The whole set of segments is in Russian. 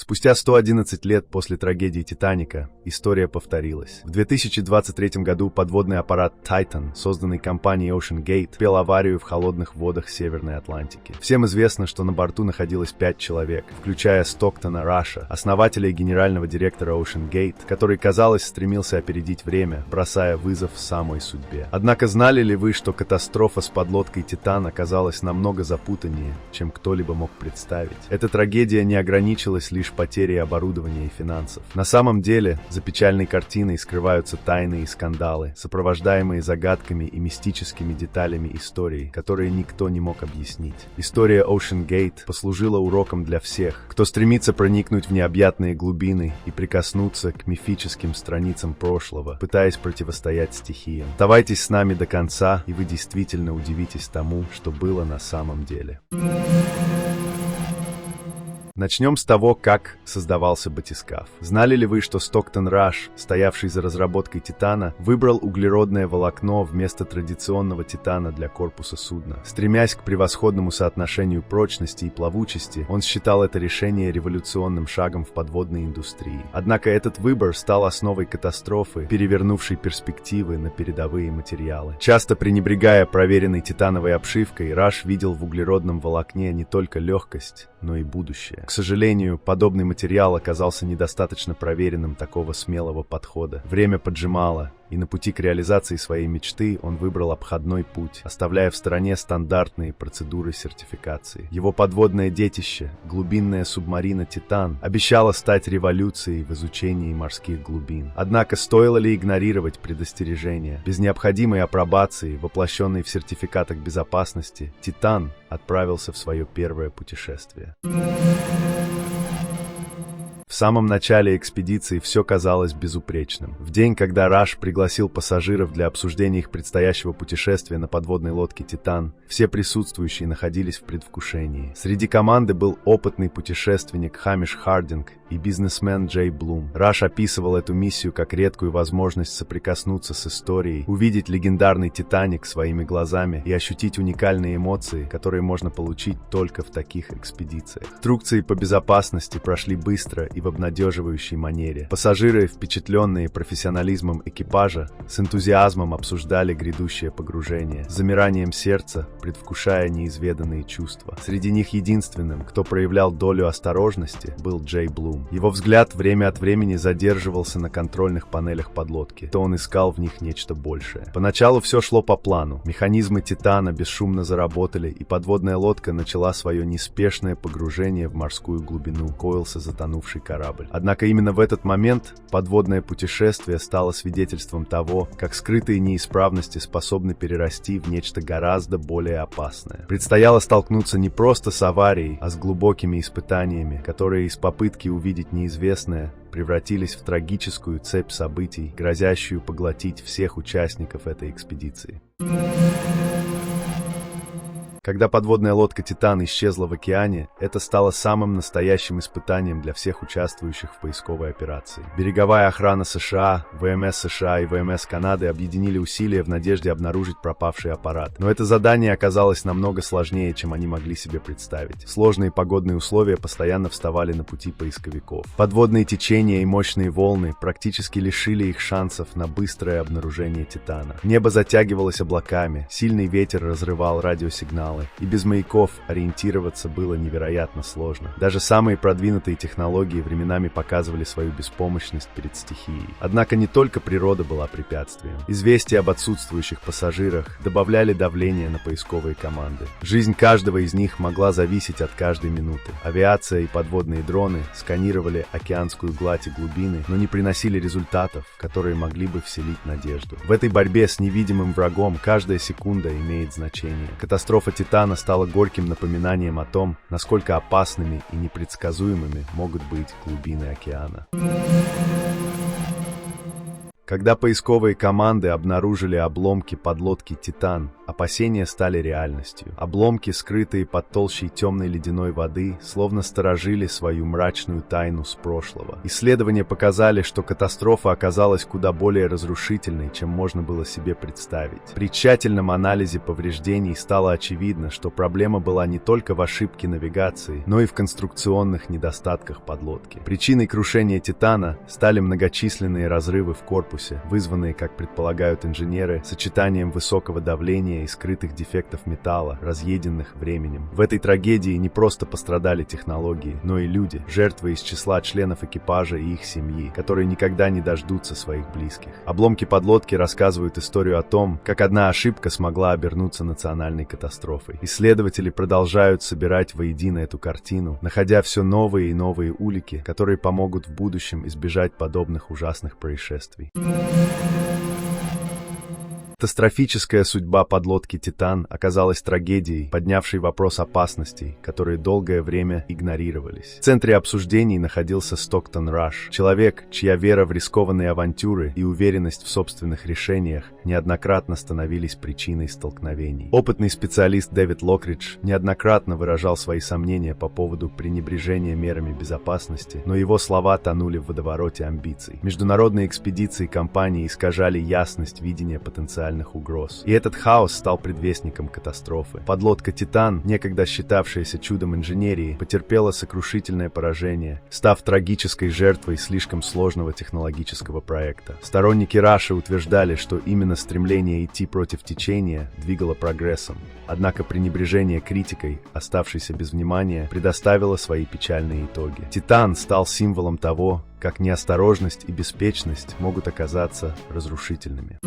Спустя 111 лет после трагедии «Титаника» история повторилась. В 2023 году подводный аппарат Titan, созданный компанией OceanGate, терпел аварию в холодных водах Северной Атлантики. Всем известно, что на борту находилось 5 человек, включая Стоктона Раша, основателя и генерального директора OceanGate, который, казалось, стремился опередить время, бросая вызов самой судьбе. Однако знали ли вы, что катастрофа с подлодкой «Титан» оказалась намного запутаннее, чем кто-либо мог представить? Эта трагедия не ограничилась лишь потерей оборудования и финансов. На самом деле, за печальной картиной скрываются тайны и скандалы, сопровождаемые загадками и мистическими деталями истории, которые никто не мог объяснить. История OceanGate послужила уроком для всех, кто стремится проникнуть в необъятные глубины и прикоснуться к мифическим страницам прошлого, пытаясь противостоять стихиям. Оставайтесь с нами до конца, и вы действительно удивитесь тому, что было на самом деле. Начнем с того, как создавался батискаф. Знали ли вы, что Стоктон Раш, стоявший за разработкой Титана, выбрал углеродное волокно вместо традиционного титана для корпуса судна? Стремясь к превосходному соотношению прочности и плавучести, он считал это решение революционным шагом в подводной индустрии. Однако этот выбор стал основой катастрофы, перевернувшей перспективы на передовые материалы. Часто пренебрегая проверенной титановой обшивкой, Раш видел в углеродном волокне не только легкость, но и будущее. К сожалению, подобный материал оказался недостаточно проверенным такого смелого подхода. Время поджимало, и на пути к реализации своей мечты он выбрал обходной путь, оставляя в стороне стандартные процедуры сертификации. Его подводное детище, глубинная субмарина «Титан», обещала стать революцией в изучении морских глубин. Однако стоило ли игнорировать предостережения? Без необходимой апробации, воплощенной в сертификатах безопасности, «Титан» отправился в свое первое путешествие. В самом начале экспедиции все казалось безупречным. В день, когда Раш пригласил пассажиров для обсуждения их предстоящего путешествия на подводной лодке «Титан», все присутствующие находились в предвкушении. Среди команды был опытный путешественник Хамиш Хардинг и бизнесмен Джей Блум. Раш описывал эту миссию как редкую возможность соприкоснуться с историей, увидеть легендарный «Титаник» своими глазами и ощутить уникальные эмоции, которые можно получить только в таких экспедициях. Инструкции по безопасности прошли быстро и в обнадеживающей манере. Пассажиры, впечатленные профессионализмом экипажа, с энтузиазмом обсуждали грядущее погружение, с замиранием сердца, предвкушая неизведанные чувства. Среди них единственным, кто проявлял долю осторожности, был Джей Блум. Его взгляд время от времени задерживался на контрольных панелях подлодки, то он искал в них нечто большее. Поначалу все шло по плану. Механизмы «Титана» бесшумно заработали, и подводная лодка начала свое неспешное погружение в морскую глубину. Коился затонувший корабль. Однако именно в этот момент подводное путешествие стало свидетельством того, как скрытые неисправности способны перерасти в нечто гораздо более опасное. Предстояло столкнуться не просто с аварией, а с глубокими испытаниями, которые из попытки увидеть неизвестное превратились в трагическую цепь событий, грозящую поглотить всех участников этой экспедиции. Когда подводная лодка «Титан» исчезла в океане, это стало самым настоящим испытанием для всех участвующих в поисковой операции. Береговая охрана США, ВМС США и ВМС Канады объединили усилия в надежде обнаружить пропавший аппарат. Но это задание оказалось намного сложнее, чем они могли себе представить. Сложные погодные условия постоянно вставали на пути поисковиков. Подводные течения и мощные волны практически лишили их шансов на быстрое обнаружение «Титана». Небо затягивалось облаками, сильный ветер разрывал радиосигналы, и без маяков ориентироваться было невероятно сложно. Даже самые продвинутые технологии временами показывали свою беспомощность перед стихией. Однако не только природа была препятствием. Известия об отсутствующих пассажирах добавляли давление на поисковые команды. Жизнь каждого из них могла зависеть от каждой минуты. Авиация и подводные дроны сканировали океанскую гладь и глубины, но не приносили результатов, которые могли бы вселить надежду. В этой борьбе с невидимым врагом каждая секунда имеет значение. Катастрофа «Титана» стала горьким напоминанием о том, насколько опасными и непредсказуемыми могут быть глубины океана. Когда поисковые команды обнаружили обломки подлодки «Титан», опасения стали реальностью. Обломки, скрытые под толщей темной ледяной воды, словно сторожили свою мрачную тайну с прошлого. Исследования показали, что катастрофа оказалась куда более разрушительной, чем можно было себе представить. При тщательном анализе повреждений стало очевидно, что проблема была не только в ошибке навигации, но и в конструкционных недостатках подлодки. Причиной крушения «Титана» стали многочисленные разрывы в корпусе, вызванные, как предполагают инженеры, сочетанием высокого давления и скрытых дефектов металла, разъеденных временем. В этой трагедии не просто пострадали технологии, но и люди, жертвы из числа членов экипажа и их семьи, которые никогда не дождутся своих близких. Обломки подлодки рассказывают историю о том, как одна ошибка смогла обернуться национальной катастрофой. Исследователи продолжают собирать воедино эту картину, находя все новые и новые улики, которые помогут в будущем избежать подобных ужасных происшествий. Катастрофическая судьба подлодки «Титан» оказалась трагедией, поднявшей вопрос опасностей, которые долгое время игнорировались. В центре обсуждений находился Стоктон Раш, человек, чья вера в рискованные авантюры и уверенность в собственных решениях неоднократно становились причиной столкновений. Опытный специалист Дэвид Локридж неоднократно выражал свои сомнения по поводу пренебрежения мерами безопасности, но его слова тонули в водовороте амбиций. Международные экспедиции компании искажали ясность видения потенциальных угроз. И этот хаос стал предвестником катастрофы. Подлодка «Титан», некогда считавшаяся чудом инженерии, потерпела сокрушительное поражение, став трагической жертвой слишком сложного технологического проекта. Сторонники Раша утверждали, что именно стремление идти против течения двигало прогрессом. Однако пренебрежение критикой, оставшейся без внимания, предоставило свои печальные итоги. «Титан» стал символом того, как неосторожность и беспечность могут оказаться разрушительными.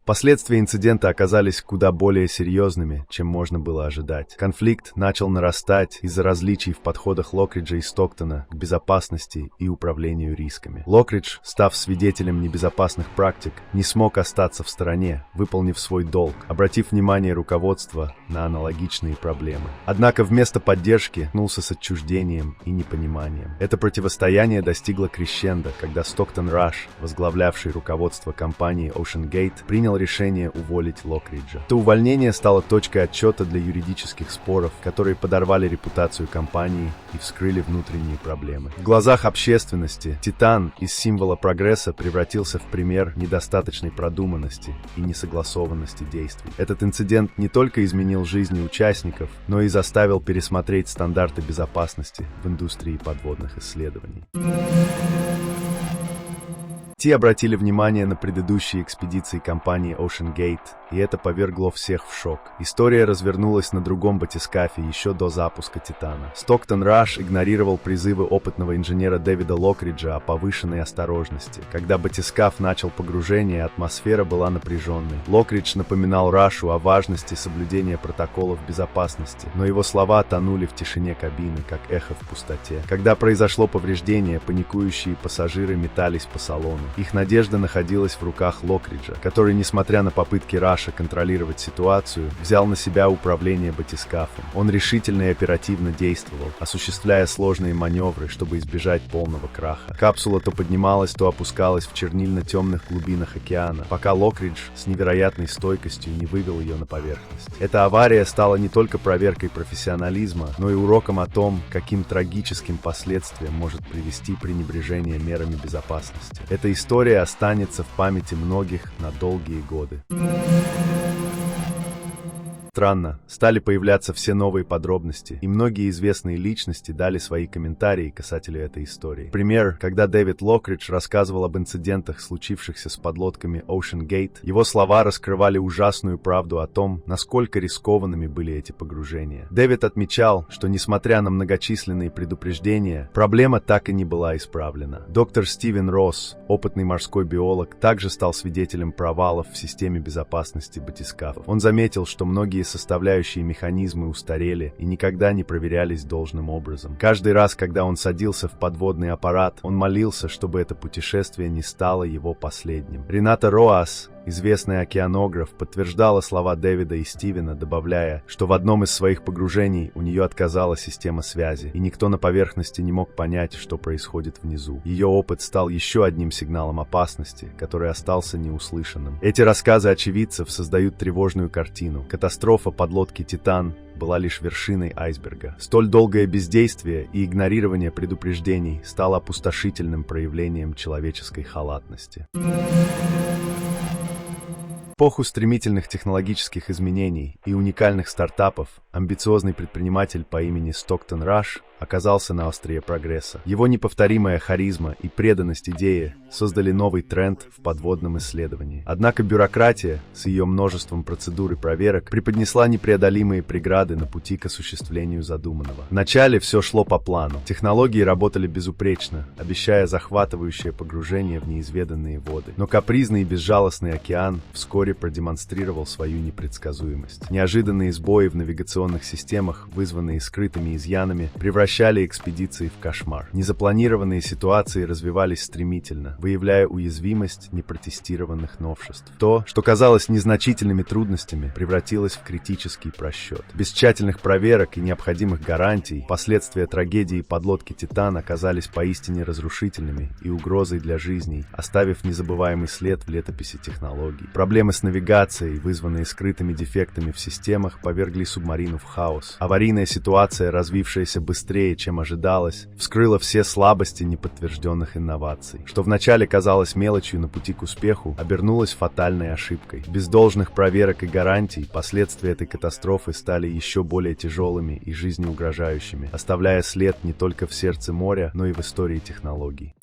Последствия инцидента оказались куда более серьезными, чем можно было ожидать. Конфликт начал нарастать из-за различий в подходах Локриджа и Стоктона к безопасности и управлению рисками. Локридж, став свидетелем небезопасных практик, не смог остаться в стороне, выполнив свой долг, обратив внимание руководства на аналогичные проблемы. Однако вместо поддержки столкнулся с отчуждением и непониманием. Это противостояние достигло крещендо, когда Стоктон Раш, возглавлявший руководство компании OceanGate, принял решение уволить Локриджа. Это увольнение стало точкой отсчета для юридических споров, которые подорвали репутацию компании и вскрыли внутренние проблемы. В глазах общественности «Титан» из символа прогресса превратился в пример недостаточной продуманности и несогласованности действий. Этот инцидент не только изменил жизни участников, но и заставил пересмотреть стандарты безопасности в индустрии подводных исследований. Те обратили внимание на предыдущие экспедиции компании OceanGate, и это повергло всех в шок. История развернулась на другом батискафе еще до запуска «Титана». Стоктон Раш игнорировал призывы опытного инженера Дэвида Локриджа о повышенной осторожности. Когда батискаф начал погружение, атмосфера была напряженной. Локридж напоминал Рашу о важности соблюдения протоколов безопасности, но его слова тонули в тишине кабины, как эхо в пустоте. Когда произошло повреждение, паникующие пассажиры метались по салону. Их надежда находилась в руках Локриджа, который, несмотря на попытки Раша контролировать ситуацию, взял на себя управление батискафом. Он решительно и оперативно действовал, осуществляя сложные маневры, чтобы избежать полного краха. Капсула то поднималась, то опускалась в чернильно-темных глубинах океана, пока Локридж с невероятной стойкостью не вывел ее на поверхность. Эта авария стала не только проверкой профессионализма, но и уроком о том, каким трагическим последствиям может привести пренебрежение мерами безопасности. Эта история останется в памяти многих на долгие годы. Странно, стали появляться все новые подробности, и многие известные личности дали свои комментарии касательно этой истории. Например, когда Дэвид Локридж рассказывал об инцидентах, случившихся с подлодками OceanGate, его слова раскрывали ужасную правду о том, насколько рискованными были эти погружения. Дэвид отмечал, что несмотря на многочисленные предупреждения, проблема так и не была исправлена. Доктор Стивен Росс, опытный морской биолог, также стал свидетелем провалов в системе безопасности батискафов. Он заметил, что многие составляющие механизмы устарели и никогда не проверялись должным образом. Каждый раз, когда он садился в подводный аппарат, он молился, чтобы это путешествие не стало его последним. Рената Роас, известная океанограф, подтверждала слова Дэвида и Стивена, добавляя, что в одном из своих погружений у нее отказала система связи, и никто на поверхности не мог понять, что происходит внизу. Ее опыт стал еще одним сигналом опасности, который остался неуслышанным. Эти рассказы очевидцев создают тревожную картину. Катастрофа подлодки «Титан» была лишь вершиной айсберга. Столь долгое бездействие и игнорирование предупреждений стало опустошительным проявлением человеческой халатности. В эпоху стремительных технологических изменений и уникальных стартапов амбициозный предприниматель по имени Стоктон Раш оказался на острие прогресса. Его неповторимая харизма и преданность идее создали новый тренд в подводном исследовании. Однако бюрократия с ее множеством процедур и проверок преподнесла непреодолимые преграды на пути к осуществлению задуманного. Вначале все шло по плану. Технологии работали безупречно, обещая захватывающее погружение в неизведанные воды. Но капризный и безжалостный океан вскоре продемонстрировал свою непредсказуемость. Неожиданные сбои в навигационных системах, вызванные скрытыми изъянами, превращали экспедиции в кошмар. Незапланированные ситуации развивались стремительно, выявляя уязвимость непротестированных новшеств. То, что казалось незначительными трудностями, превратилось в критический просчет. Без тщательных проверок и необходимых гарантий последствия трагедии подлодки «Титан» оказались поистине разрушительными и угрозой для жизней, оставив незабываемый след в летописи технологий. Проблемы с навигацией, вызванные скрытыми дефектами в системах, повергли субмарину в хаос. Аварийная ситуация, развившаяся быстрее, чем ожидалось, вскрыла все слабости неподтвержденных инноваций. Что вначале казалось мелочью на пути к успеху, обернулось фатальной ошибкой. Без должных проверок и гарантий последствия этой катастрофы стали еще более тяжелыми и жизнеугрожающими, оставляя след не только в сердце моря, но и в истории технологий.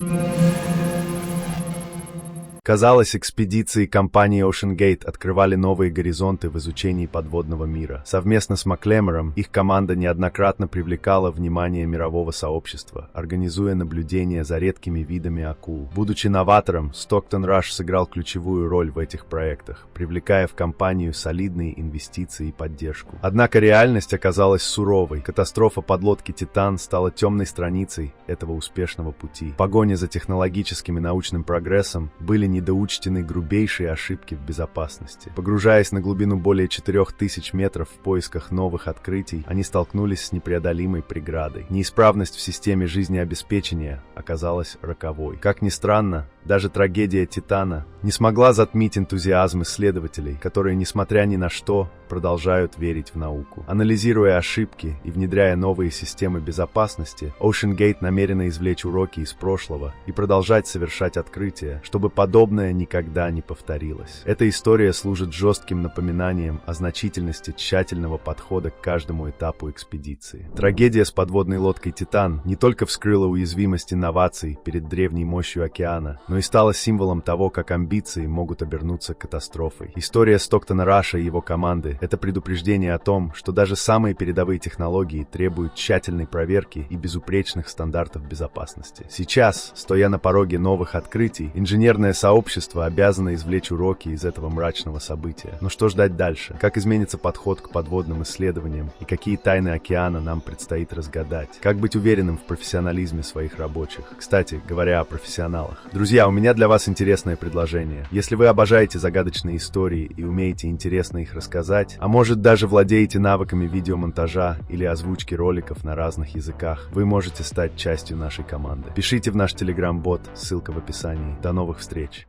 Казалось, экспедиции компании OceanGate открывали новые горизонты в изучении подводного мира. Совместно с Маклемором их команда неоднократно привлекала внимание мирового сообщества, организуя наблюдения за редкими видами акул. Будучи новатором, Стоктон Раш сыграл ключевую роль в этих проектах, привлекая в компанию солидные инвестиции и поддержку. Однако реальность оказалась суровой. Катастрофа подлодки «Титан» стала темной страницей этого успешного пути. В погоне за технологическим и научным прогрессом были недоучтены грубейшие ошибки в безопасности. Погружаясь на глубину более 4000 метров в поисках новых открытий, они столкнулись с непреодолимой преградой. Неисправность в системе жизнеобеспечения оказалась роковой. Как ни странно, даже трагедия «Титана» не смогла затмить энтузиазм исследователей, которые, несмотря ни на что, продолжают верить в науку. Анализируя ошибки и внедряя новые системы безопасности, OceanGate намерена извлечь уроки из прошлого и продолжать совершать открытия, чтобы подобное никогда не повторилось. Эта история служит жестким напоминанием о значительности тщательного подхода к каждому этапу экспедиции. Трагедия с подводной лодкой «Титан» не только вскрыла уязвимость инноваций перед древней мощью океана, но и стала символом того, как амбиции могут обернуться катастрофой. История Стоктона Раша и его команды — это предупреждение о том, что даже самые передовые технологии требуют тщательной проверки и безупречных стандартов безопасности. Сейчас, стоя на пороге новых открытий, инженерное сообщество обязано извлечь уроки из этого мрачного события. Но что ждать дальше? Как изменится подход к подводным исследованиям и какие тайны океана нам предстоит разгадать? Как быть уверенным в профессионализме своих рабочих? Кстати, говоря о профессионалах. Друзья, у меня для вас интересное предложение. Если вы обожаете загадочные истории и умеете интересно их рассказать, а может даже владеете навыками видеомонтажа или озвучки роликов на разных языках, вы можете стать частью нашей команды. Пишите в наш Telegram-бот, ссылка в описании. До новых встреч!